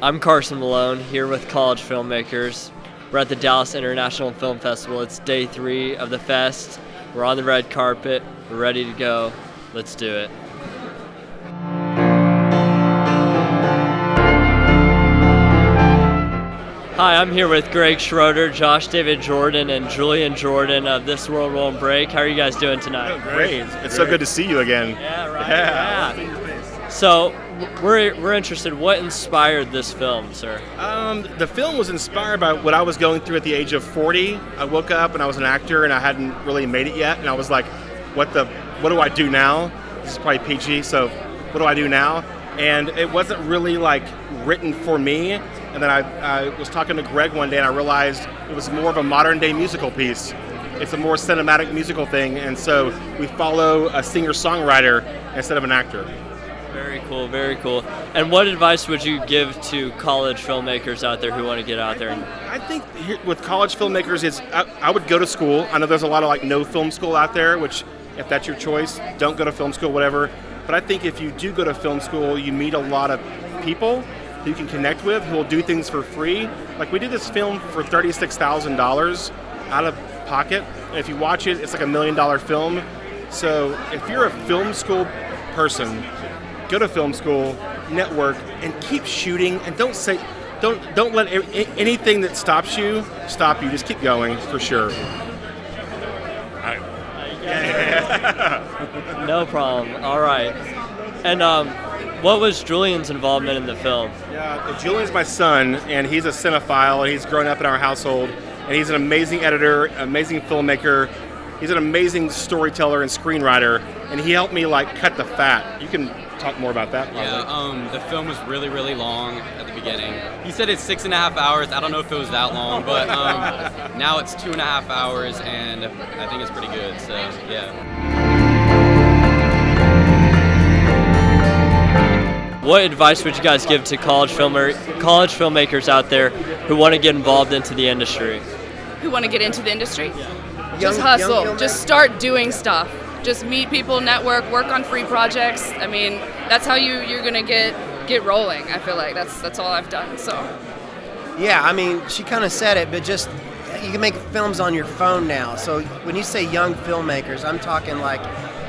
I'm Carson Malone, here with college filmmakers. We're at the Dallas International Film Festival. It's day 3 of the fest. We're on the red carpet. We're ready to go. Let's do it. Hi, I'm here with Greg Schroeder, Josh David Jordan, and Julian Jordan of This World Won't Break. How are you guys doing tonight? Oh, great. It's so good to see you again. Yeah, right. Yeah. So, we're interested. What inspired this film, sir? The film was inspired by what I was going through at the age of 40. I woke up and I was an actor and I hadn't really made it yet. And I was like, what do I do now? This is probably PG, so what do I do now? And it wasn't really like written for me. And then I was talking to Greg one day and I realized it was more of a modern day musical piece. It's a more cinematic musical thing. And so we follow a singer-songwriter instead of an actor. Very cool, very cool. And what advice would you give to college filmmakers out there who want to get out there? I think with college filmmakers, I would go to school. I know there's a lot of like no film school out there, which if that's your choice, don't go to film school, whatever. But I think if you do go to film school, you meet a lot of people who you can connect with, who will do things for free. Like we did this film for $36,000 out of pocket. And if you watch it, it's like $1 million film. So if you're a film school person, go to film school, network, and keep shooting. And don't let anything that stops you stop you. Just keep going for sure. No problem. All right. And what was Julian's involvement in the film? Yeah, Julian's my son, and he's a cinephile, and he's grown up in our household. And he's an amazing editor, amazing filmmaker. He's an amazing storyteller and screenwriter, and he helped me like cut the fat. You can talk more about that. Yeah, the film was really, really long at the beginning. He said it's 6.5 hours. I don't know if it was that long, but now it's 2.5 hours, and I think it's pretty good. So yeah. What advice would you guys give to college filmmakers out there who want to get involved into the industry? Who want to get into the industry? Yeah. Just hustle. Just start doing stuff. Just meet people, network, work on free projects. I mean, that's how you're gonna get rolling. I feel like that's all I've done. So. Yeah, I mean, she kind of said it, but just you can make films on your phone now. So when you say young filmmakers, I'm talking like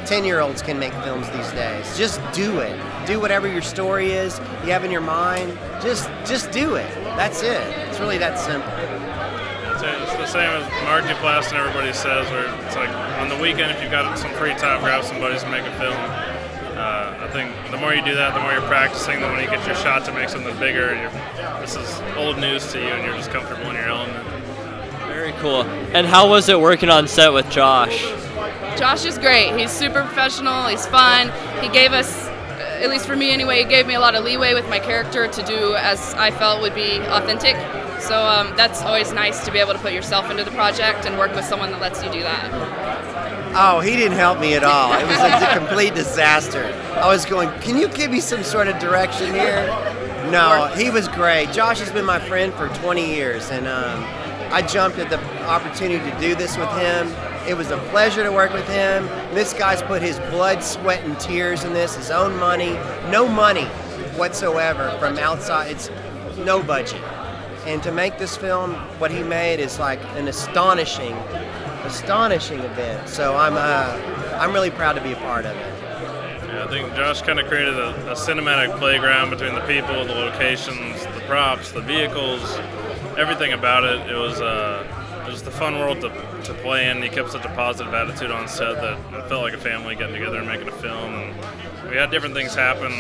10-year-olds can make films these days. Just do it. Do whatever your story is you have in your mind. Just do it. That's it. It's really that simple. It's the same as Mark Duplass and everybody says, where it's like on the weekend, if you've got some free time, grab some buddies and make a film. I think the more you do that, the more you're practicing, the more you get your shot to make something bigger. And this is old news to you, and you're just comfortable in your element. Very cool. And how was it working on set with Josh? Josh is great. He's super professional. He's fun. He gave us, at least for me anyway, he gave me a lot of leeway with my character to do as I felt would be authentic. So that's always nice to be able to put yourself into the project and work with someone that lets you do that. Oh, he didn't help me at all. It was a complete disaster. I was going, can you give me some sort of direction here? No, he was great. Josh has been my friend for 20 years, and I jumped at the opportunity to do this with him. It was a pleasure to work with him. This guy's put his blood, sweat, and tears in this, his own money. No money whatsoever from outside. It's no budget. And to make this film, what he made is like an astonishing event. So I'm really proud to be a part of it. Yeah, I think Josh kind of created a cinematic playground between the people, the locations, the props, the vehicles, everything about it. It was the fun world to play in. He kept such a positive attitude on set that it felt like a family getting together and making a film. And we had different things happen,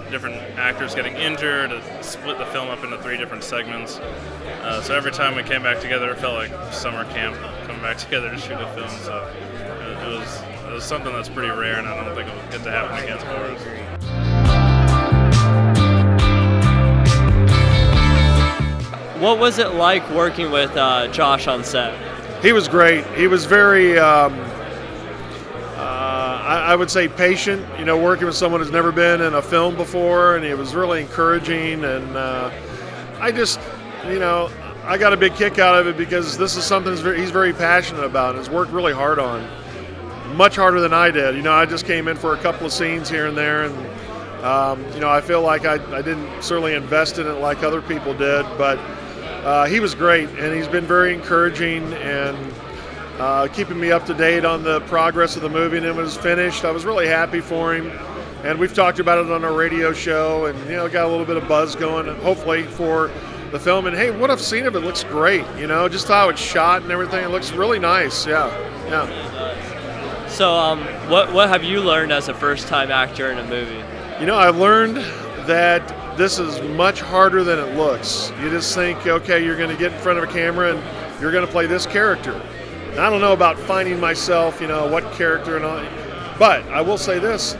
different actors getting injured, split the film up into 3 different segments. So every time we came back together, it felt like summer camp coming back together to shoot a film. So it was something that's pretty rare, and I don't think it will get to happen again for us. What was it like working with Josh on set? He was great. He was very, I would say, patient, working with someone who's never been in a film before, and he was really encouraging. And I just, I got a big kick out of it because this is something he's very passionate about and has worked really hard on. Much harder than I did. I just came in for a couple of scenes here and there, and I feel like I didn't certainly invest in it like other people did, but he was great, and he's been very encouraging and keeping me up to date on the progress of the movie. And it was finished. I was really happy for him, and we've talked about it on our radio show, and got a little bit of buzz going, hopefully, for the film. And hey, what I've seen of it looks great. Just how it's shot and everything. It looks really nice. Yeah. So, what have you learned as a first-time actor in a movie? I learned that this is much harder than it looks. You just think, okay, you're going to get in front of a camera and you're going to play this character. And I don't know about finding myself, what character and all. But I will say this: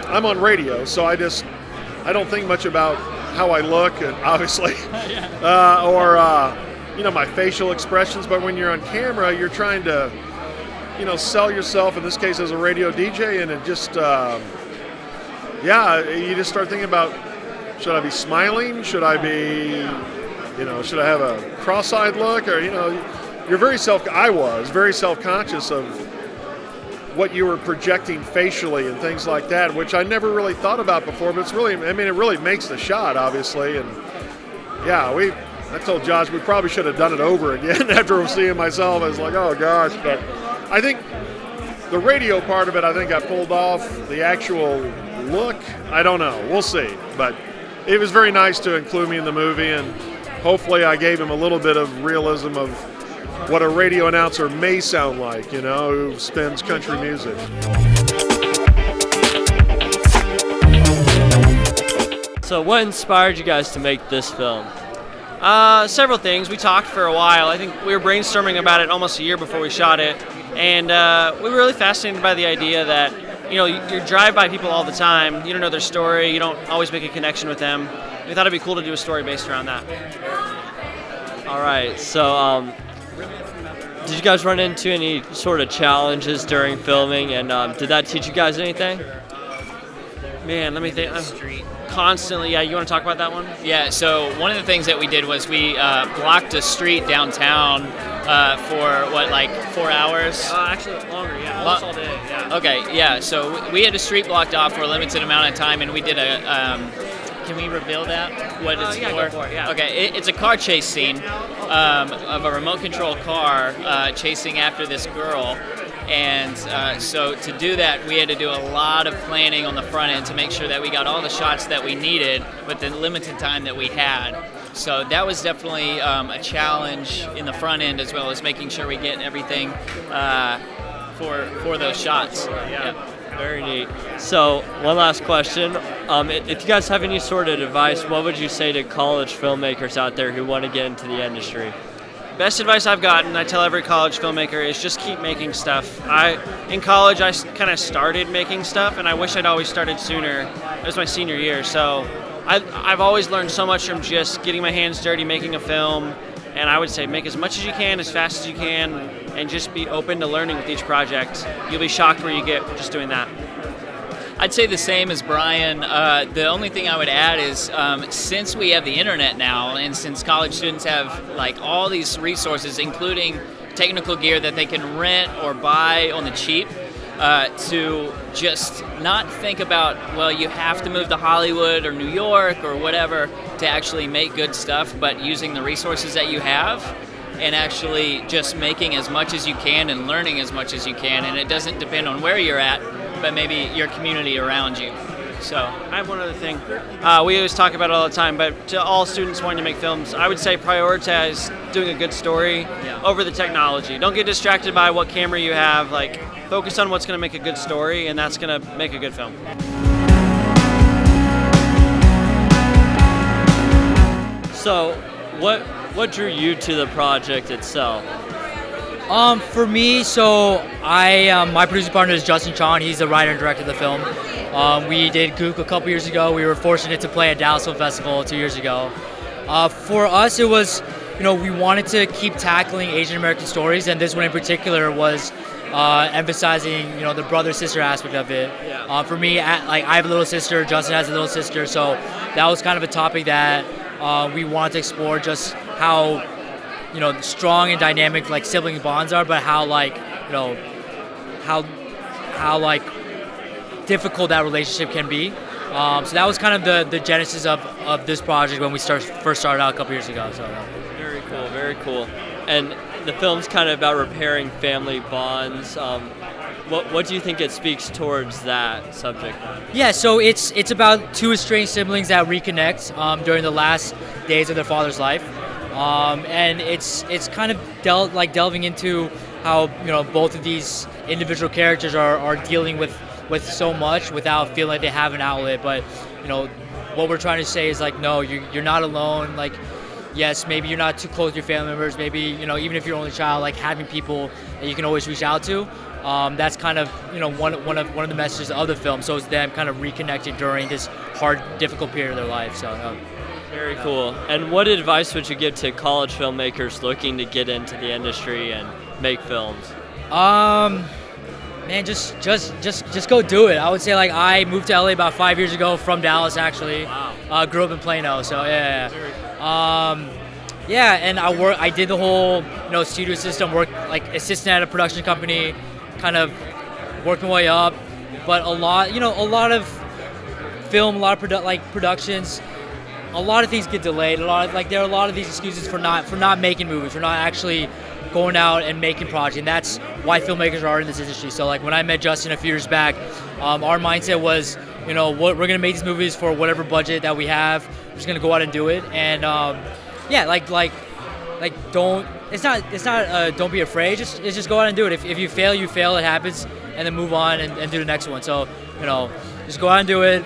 I'm on radio, so I don't think much about how I look, and obviously, or my facial expressions. But when you're on camera, you're trying to, sell yourself. In this case, as a radio DJ, and it just. You just start thinking about, should I be smiling? Should I be, should I have a cross-eyed look? Or, I was very self-conscious of what you were projecting facially and things like that, which I never really thought about before, but it really makes the shot, obviously. And I told Josh we probably should have done it over again after seeing myself. I was like, oh gosh. But I think the radio part of it, I think I pulled off. The actual look, I don't know. We'll see. But it was very nice to include me in the movie, and hopefully I gave him a little bit of realism of what a radio announcer may sound like, who spins country music. So what inspired you guys to make this film? Several things. We talked for a while. I think we were brainstorming about it almost a year before we shot it, and we were really fascinated by the idea that you drive by people all the time. You don't know their story. You don't always make a connection with them. We thought it'd be cool to do a story based around that. All right. So, did you guys run into any sort of challenges during filming, and did that teach you guys anything? Man, let me think. Constantly, yeah. You want to talk about that one? Yeah. So one of the things that we did was we blocked a street downtown for 4 hours? Actually, longer. Yeah, almost all day. Yeah. Okay. Yeah. So we had a street blocked off for a limited amount of time, and we did a. Can we reveal that? What it's yeah, for? Go for it, yeah. Okay. It's a car chase scene of a remote control car chasing after this girl. And so to do that, we had to do a lot of planning on the front end to make sure that we got all the shots that we needed with the limited time that we had. So that was definitely a challenge in the front end, as well as making sure we get everything for those shots. Yeah. Very neat. So one last question. If you guys have any sort of advice, what would you say to college filmmakers out there who want to get into the industry? Best advice I've gotten, I tell every college filmmaker, is just keep making stuff. In college, I kind of started making stuff, and I wish I'd always started sooner. It was my senior year, so I've always learned so much from just getting my hands dirty, making a film, and I would say make as much as you can, as fast as you can, and just be open to learning with each project. You'll be shocked where you get just doing that. I'd say the same as Brian. The only thing I would add is since we have the internet now, and since college students have all these resources, including technical gear that they can rent or buy on the cheap, to just not think about, you have to move to Hollywood or New York or whatever to actually make good stuff, but using the resources that you have and actually just making as much as you can and learning as much as you can. And it doesn't depend on where you're at, but maybe your community around you. So I have one other thing. We always talk about it all the time, but to all students wanting to make films, I would say prioritize doing a good story over the technology. Don't get distracted by what camera you have. Focus on what's going to make a good story, and that's going to make a good film. So, what drew you to the project itself? For me, my producing partner is Justin Chon. He's the writer and director of the film. We did Gook a couple years ago. We were fortunate to play at Dallas Film Festival 2 years ago. For us, it was, we wanted to keep tackling Asian American stories, and this one in particular was emphasizing, the brother-sister aspect of it. Yeah. For me, I have a little sister. Justin has a little sister, so that was kind of a topic that we wanted to explore, just how strong and dynamic sibling bonds are, but how how difficult that relationship can be. So that was kind of the genesis of this project when we first started out a couple years ago. So Very cool, very cool. And the film's kind of about repairing family bonds. What do you think it speaks towards that subject? yeah, so it's about two estranged siblings that reconnect during the last days of their father's life, and it's kind of delving into how both of these individual characters are dealing with so much without feeling like they have an outlet. But what we're trying to say is like, no, you're not alone. Like, yes, maybe you're not too close to your family members. Maybe even if you're only child, like having people that you can always reach out to. That's kind of one of the messages of the film. So it's them kind of reconnecting during this hard, difficult period of their life. So very cool. And what advice would you give to college filmmakers looking to get into the industry and make films? Man, just go do it. I would say, like, I moved to LA about 5 years ago from Dallas, actually. Wow. Grew up in Plano, so yeah. And I did the whole studio system, work like assistant at a production company, kind of working my way up. But a lot of film, a lot of productions, a lot of things get delayed. There are a lot of these excuses for not making movies, for not actually going out and making projects, and that's why filmmakers are in this industry. So like when I met Justin a few years back, our mindset was, we're gonna make these movies for whatever budget that we have. We're just gonna go out and do it, and don't be afraid. Just go out and do it. If you fail, you fail. It happens, and then move on and do the next one. So just go out and do it.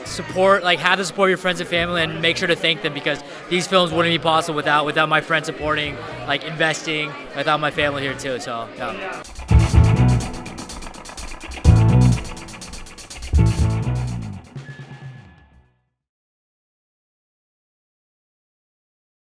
Have the support of your friends and family, and make sure to thank them, because these films wouldn't be possible without my friends supporting, investing, without my family here too. So yeah.